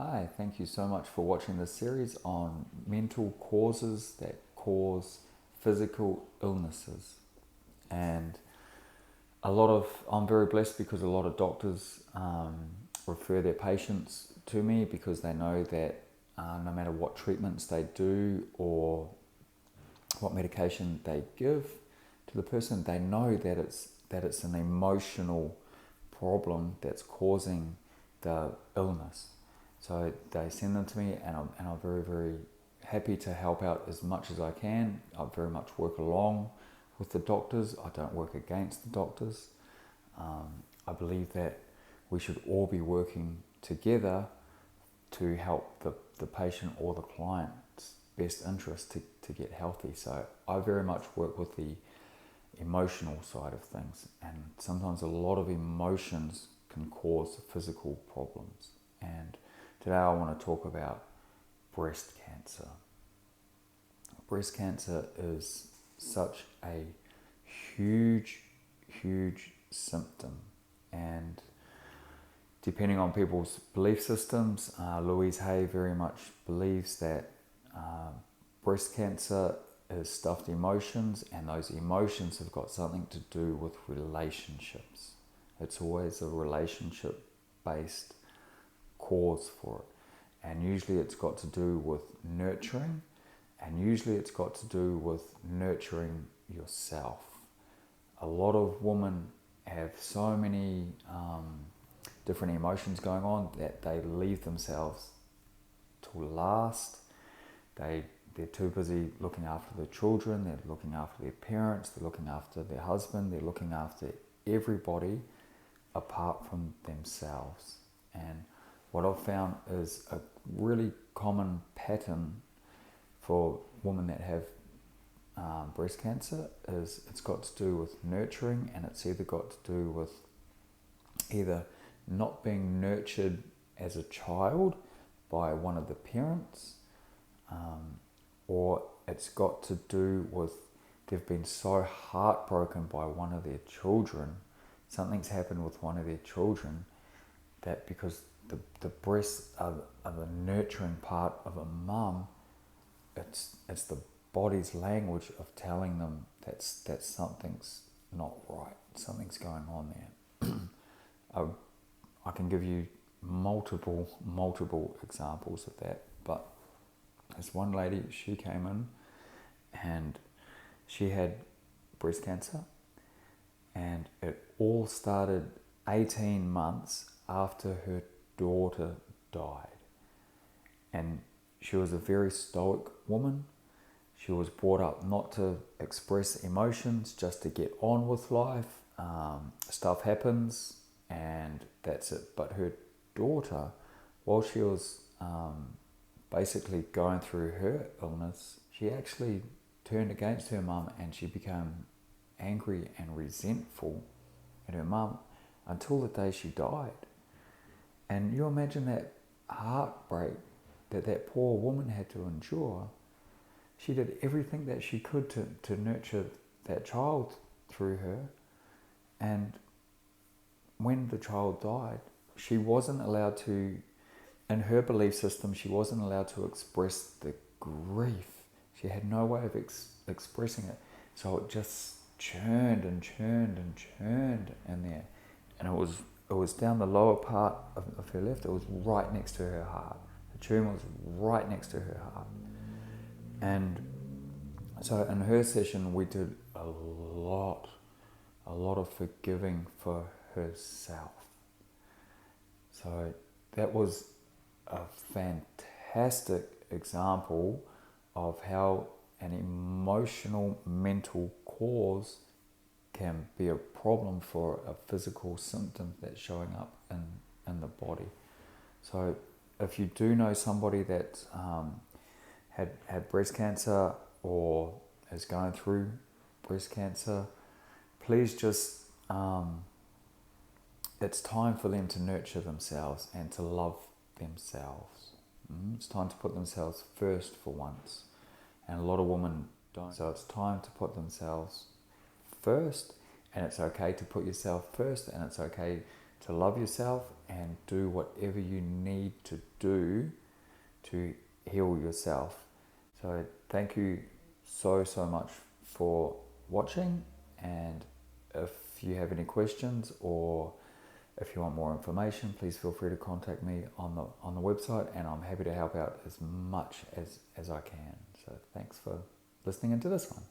Hi, thank you so much for watching this series on mental causes that cause physical illnesses. And I'm very blessed because a lot of doctors refer their patients to me because they know that no matter what treatments they do or what medication they give to the person, they know that it's an emotional problem that's causing the illness. So they send them to me, and I'm very, very happy to help out as much as I can. I very much work along with the doctors. I don't work against the doctors. I believe that we should all be working together to help the patient or the client's best interest to get healthy. So I very much work with the emotional side of things, and sometimes a lot of emotions can cause physical problems. And today I want to talk about breast cancer. Breast cancer is such a huge, huge symptom, and depending on people's belief systems, Louise Hay very much believes that breast cancer is stuffed emotions, and those emotions have got something to do with relationships. It's always a relationship based cause for it, and usually it's got to do with nurturing, and usually it's got to do with nurturing yourself. A lot of women have so many different emotions going on that they leave themselves to last. They're too busy looking after their children, they're looking after their parents, they're looking after their husband, they're looking after everybody apart from themselves. And what I've found is a really common pattern for women that have breast cancer is it's got to do with nurturing, and it's either got to do with either not being nurtured as a child by one of the parents, or it's got to do with they've been so heartbroken by one of their children, something's happened with one of their children, that because the breasts are the nurturing part of a mum, it's the body's language of telling them that something's not right, something's going on there. I can give you multiple examples of that, but this one lady, she came in and she had breast cancer, and it all started 18 months after her daughter died. And she was a very stoic woman. She was brought up not to express emotions, just to get on with life. Stuff happens and that's it. But her daughter, while she was basically going through her illness, she actually turned against her mum, and she became angry and resentful at her mum until the day she died. And you imagine that heartbreak that poor woman had to endure. She did everything that she could to nurture that child through her, and when the child died, she wasn't allowed to, in her belief system, she wasn't allowed to express the grief. She had no way of expressing it. So it just churned and churned and churned in there. And it was down the lower part of her left. It was right next to her heart. The tumour was right next to her heart. And so in her session, we did a lot of forgiving for herself. So that was a fantastic example of how an emotional mental cause can be a problem for a physical symptom that's showing up in the body. So if you do know somebody that had breast cancer or is going through breast cancer, please just it's time for them to nurture themselves and to love themselves. It's time to put themselves first for once, and a lot of women don't. So it's time to put themselves first, and it's okay to put yourself first, and it's okay to love yourself and do whatever you need to do to heal yourself. So thank you so much for watching, and if you have any questions or if you want more information, please feel free to contact me on the website, and I'm happy to help out as much as I can. So thanks for listening into this one.